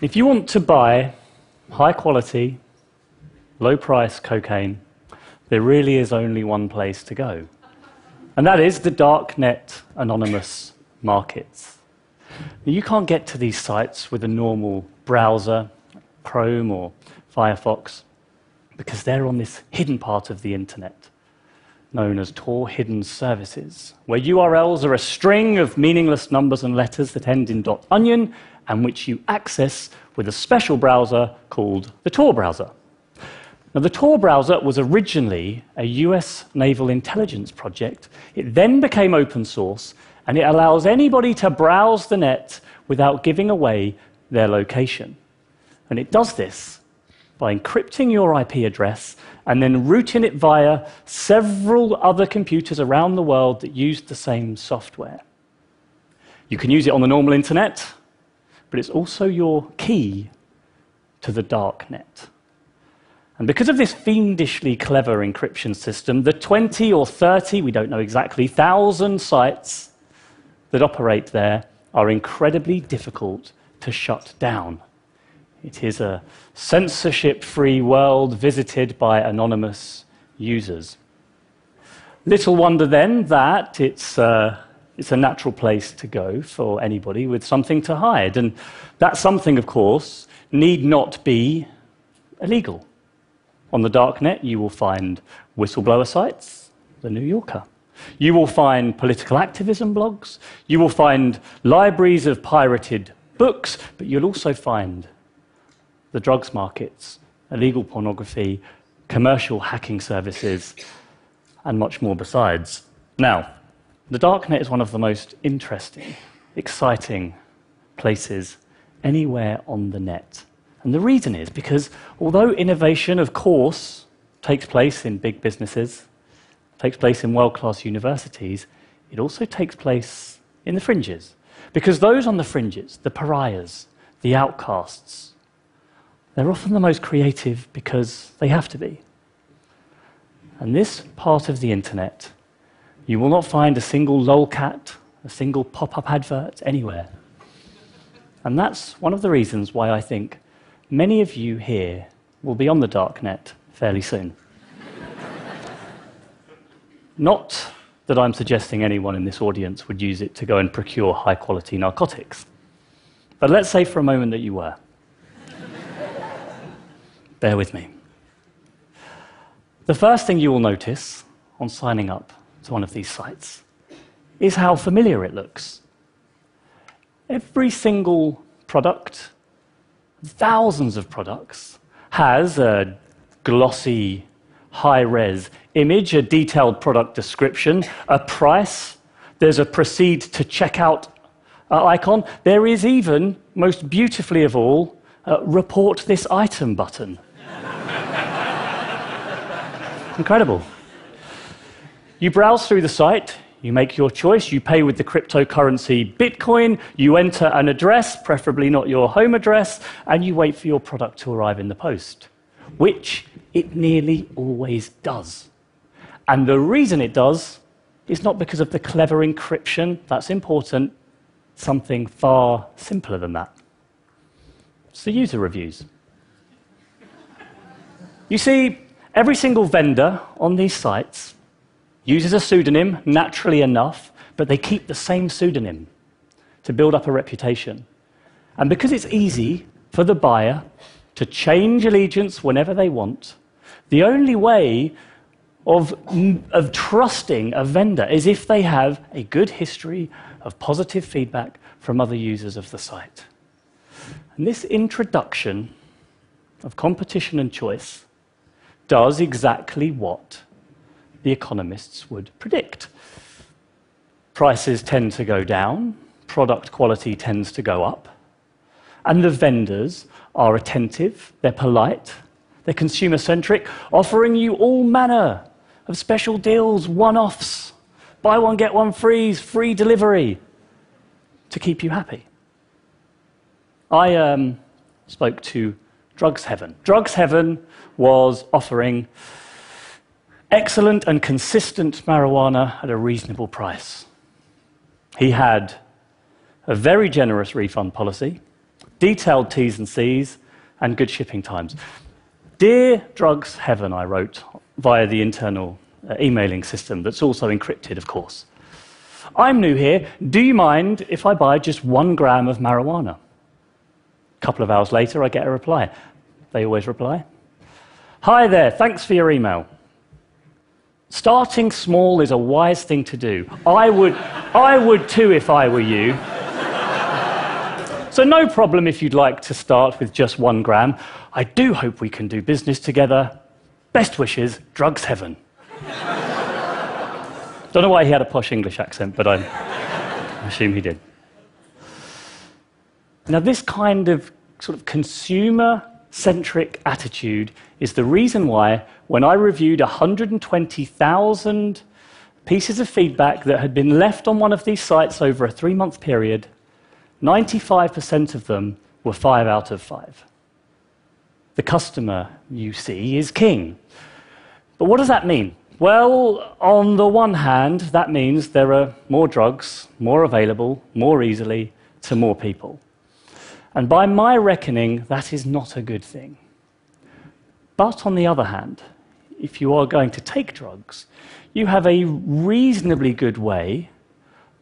If you want to buy high-quality, low-price cocaine, there really is only one place to go, and that is the darknet anonymous markets. Now, you can't get to these sites with a normal browser, Chrome or Firefox, because they're on this hidden part of the internet, known as Tor hidden services, where URLs are a string of meaningless numbers and letters that end in .onion, and which you access with a special browser called the Tor browser. Now, the Tor browser was originally a US naval intelligence project. It then became open source, and it allows anybody to browse the net without giving away their location. And it does this by encrypting your IP address and then routing it via several other computers around the world that use the same software. You can use it on the normal internet, but it's also your key to the dark net. And because of this fiendishly clever encryption system, the 20 or 30, we don't know exactly, 1,000 sites that operate there are incredibly difficult to shut down. It is a censorship-free world visited by anonymous users. Little wonder then that it's a natural place to go for anybody with something to hide. And that something, of course, need not be illegal. On the darknet, you will find whistleblower sites, The New Yorker. You will find political activism blogs. You will find libraries of pirated books, but you'll also find the drugs markets, illegal pornography, commercial hacking services, and much more besides. Now, the darknet is one of the most interesting, exciting places anywhere on the net. And the reason is because although innovation, of course, takes place in big businesses, takes place in world-class universities, it also takes place in the fringes. Because those on the fringes, the pariahs, the outcasts, they're often the most creative because they have to be. And this part of the internet, you will not find a single lolcat, a single pop-up advert anywhere. And that's one of the reasons why I think many of you here will be on the darknet fairly soon. Not that I'm suggesting anyone in this audience would use it to go and procure high-quality narcotics. But let's say for a moment that you were. Bear with me. The first thing you will notice on signing up to one of these sites is how familiar it looks. Every single product, thousands of products, has a glossy, high-res image, a detailed product description, a price. There's a proceed to checkout icon. There is even, most beautifully of all, report this item button. Incredible. You browse through the site, you make your choice, you pay with the cryptocurrency Bitcoin, you enter an address, preferably not your home address, and you wait for your product to arrive in the post, which it nearly always does. And the reason it does is not because of the clever encryption, that's important, something far simpler than that. It's the user reviews. You see, every single vendor on these sites uses a pseudonym, naturally enough, but they keep the same pseudonym to build up a reputation. And because it's easy for the buyer to change allegiance whenever they want, the only way of trusting a vendor is if they have a good history of positive feedback from other users of the site. And this introduction of competition and choice does exactly what the economists would predict. Prices tend to go down, product quality tends to go up, and the vendors are attentive, they're polite, they're consumer-centric, offering you all manner of special deals, one-offs, buy one, get one free delivery, to keep you happy. I spoke to Drugs Heaven. Drugs Heaven was offering excellent and consistent marijuana at a reasonable price. He had a very generous refund policy, detailed T's and C's, and good shipping times. Dear Drugs Heaven, I wrote via the internal emailing system that's also encrypted, of course. I'm new here. Do you mind if I buy just 1 gram of marijuana? A couple of hours later, I get a reply. They always reply. Hi there, thanks for your email. Starting small is a wise thing to do. I would too if I were you. So no problem if you'd like to start with just 1 gram. I do hope we can do business together. Best wishes, Drugs Heaven. Don't know why he had a posh English accent, but I assume he did. Now, this kind of sort of consumer-centric attitude is the reason why, when I reviewed 120,000 pieces of feedback that had been left on one of these sites over a 3-month period, 95% of them were 5 out of 5. The customer, you see, is king. But what does that mean? Well, on the one hand, that means there are more drugs, more available, more easily, to more people. And by my reckoning, that is not a good thing. But on the other hand, if you are going to take drugs, you have a reasonably good way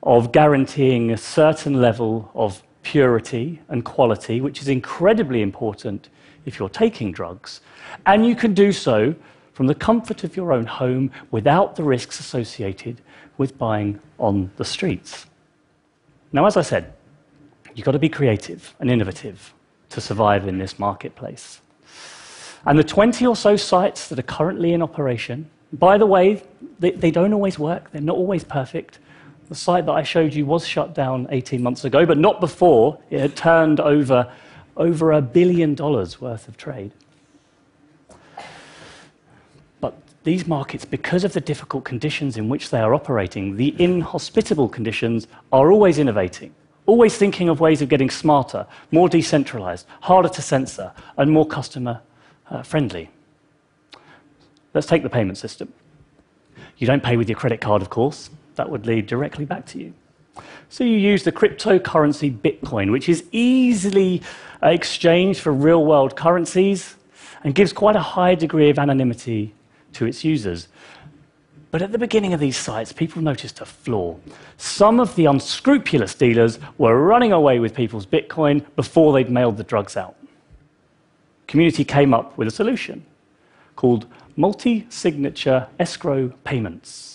of guaranteeing a certain level of purity and quality, which is incredibly important if you're taking drugs. And you can do so from the comfort of your own home without the risks associated with buying on the streets. Now, as I said, you've got to be creative and innovative to survive in this marketplace. And the 20 or so sites that are currently in operation, by the way, they don't always work. They're not always perfect. The site that I showed you was shut down 18 months ago, but not before it had turned over $1 billion worth of trade. But these markets, because of the difficult conditions in which they are operating, the inhospitable conditions, are always innovating, always thinking of ways of getting smarter, more decentralized, harder to censor, and more customer-friendly. Let's take the payment system. You don't pay with your credit card, of course. That would lead directly back to you. So you use the cryptocurrency Bitcoin, which is easily exchanged for real-world currencies and gives quite a high degree of anonymity to its users. But at the beginning of these sites, people noticed a flaw. Some of the unscrupulous dealers were running away with people's Bitcoin before they'd mailed the drugs out. The community came up with a solution called multi-signature escrow payments.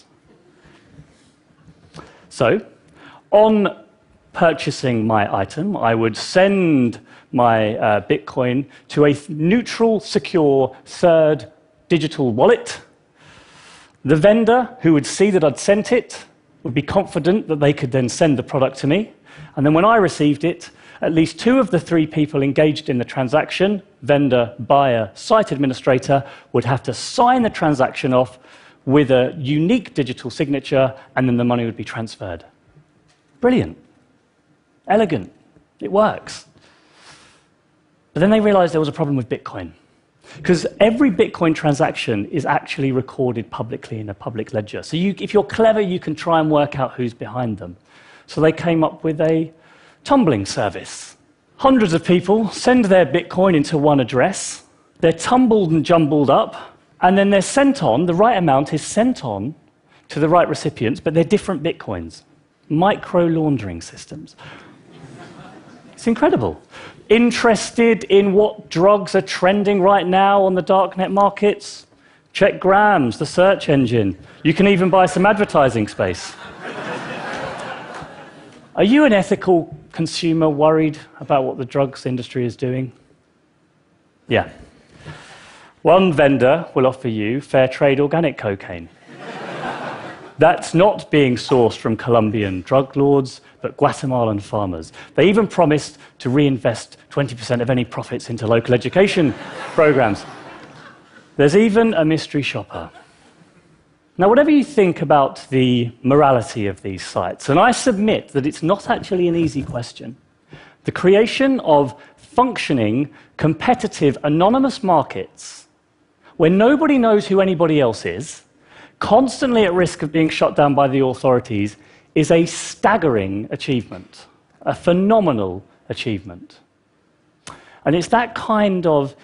So, on purchasing my item, I would send my Bitcoin to a neutral, secure, third digital wallet. The vendor, who would see that I'd sent it, would be confident that they could then send the product to me. And then when I received it, at least 2 of the 3 people engaged in the transaction, vendor, buyer, site administrator, would have to sign the transaction off with a unique digital signature, and then the money would be transferred. Brilliant. Elegant. It works. But then they realized there was a problem with Bitcoin. Because every Bitcoin transaction is actually recorded publicly in a public ledger. So if you're clever, you can try and work out who's behind them. So they came up with a tumbling service. Hundreds of people send their Bitcoin into one address. They're tumbled and jumbled up. And then they're sent on, the right amount is sent on to the right recipients, but they're different Bitcoins. Micro-laundering systems. It's incredible. Interested in what drugs are trending right now on the darknet markets? Check Grams, the search engine. You can even buy some advertising space. Are you an ethical consumer worried about what the drugs industry is doing? Yeah. One vendor will offer you fair trade organic cocaine. That's not being sourced from Colombian drug lords, but Guatemalan farmers. They even promised to reinvest 20% of any profits into local education programs. There's even a mystery shopper. Now, whatever you think about the morality of these sites, and I submit that it's not actually an easy question, the creation of functioning, competitive, anonymous markets where nobody knows who anybody else is, constantly at risk of being shut down by the authorities, is a staggering achievement, a phenomenal achievement. And it's that kind of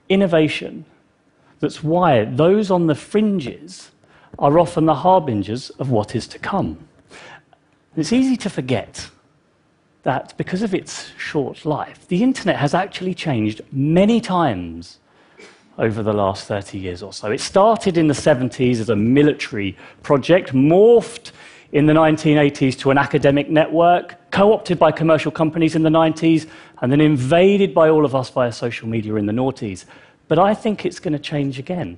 innovation that's why those on the fringes are often the harbingers of what is to come. And it's easy to forget that because of its short life, the internet has actually changed many times over the last 30 years or so. It started in the 70s as a military project, morphed in the 1980s to an academic network, co-opted by commercial companies in the 90s, and then invaded by all of us via social media in the noughties. But I think it's going to change again.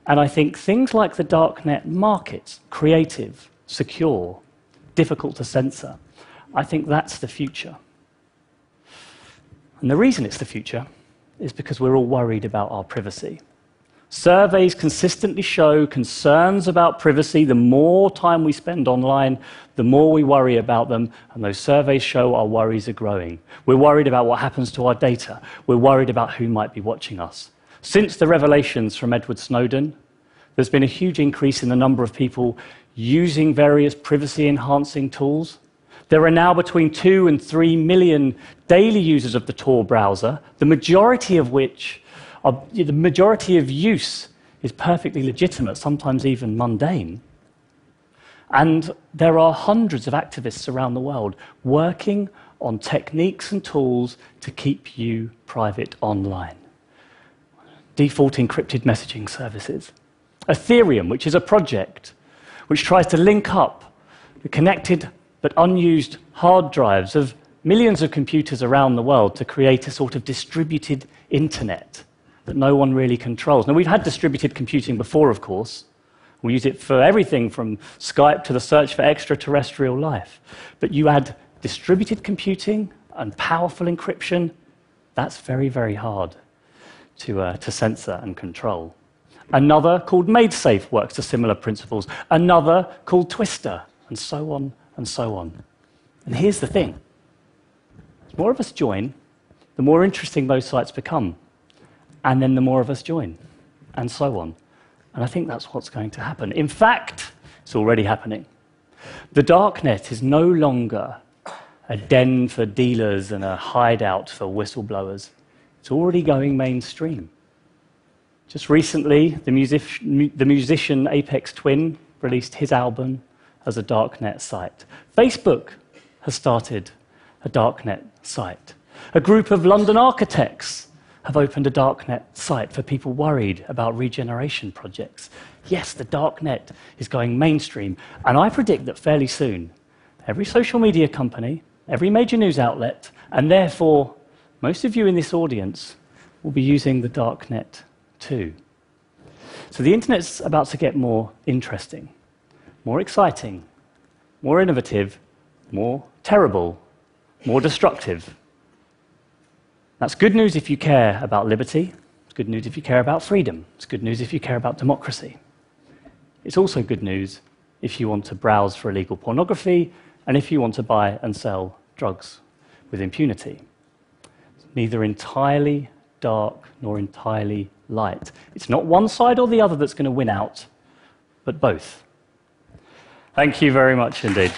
And I think things like the darknet market, creative, secure, difficult to censor, I think that's the future. And the reason it's the future is because we're all worried about our privacy. Surveys consistently show concerns about privacy. The more time we spend online, the more we worry about them, and those surveys show our worries are growing. We're worried about what happens to our data. We're worried about who might be watching us. Since the revelations from Edward Snowden, there's been a huge increase in the number of people using various privacy-enhancing tools. There are now between 2 and 3 million daily users of the Tor browser, the majority of use is perfectly legitimate, sometimes even mundane. And there are hundreds of activists around the world working on techniques and tools to keep you private online. Default encrypted messaging services. Ethereum, which is a project which tries to link up the connected but unused hard drives of millions of computers around the world to create a sort of distributed internet that no one really controls. Now, we've had distributed computing before, of course. We use it for everything from Skype to the search for extraterrestrial life. But you add distributed computing and powerful encryption, that's very, very hard to censor and control. Another called MadeSafe works to similar principles. Another called Twister, and so on and so on. And here's the thing. The more of us join, the more interesting those sites become. And then the more of us join, and so on. And I think that's what's going to happen. In fact, it's already happening. The darknet is no longer a den for dealers and a hideout for whistleblowers. It's already going mainstream. Just recently, the musician Aphex Twin released his album as a darknet site. Facebook has started a darknet site. A group of London architects have opened a darknet site for people worried about regeneration projects. Yes, the darknet is going mainstream, and I predict that fairly soon, every social media company, every major news outlet, and therefore most of you in this audience will be using the darknet too. So the internet's about to get more interesting, more exciting, more innovative, more terrible, more destructive. That's good news if you care about liberty. It's good news if you care about freedom. It's good news if you care about democracy. It's also good news if you want to browse for illegal pornography and if you want to buy and sell drugs with impunity. It's neither entirely dark nor entirely light. It's not one side or the other that's going to win out, but both. Thank you very much indeed.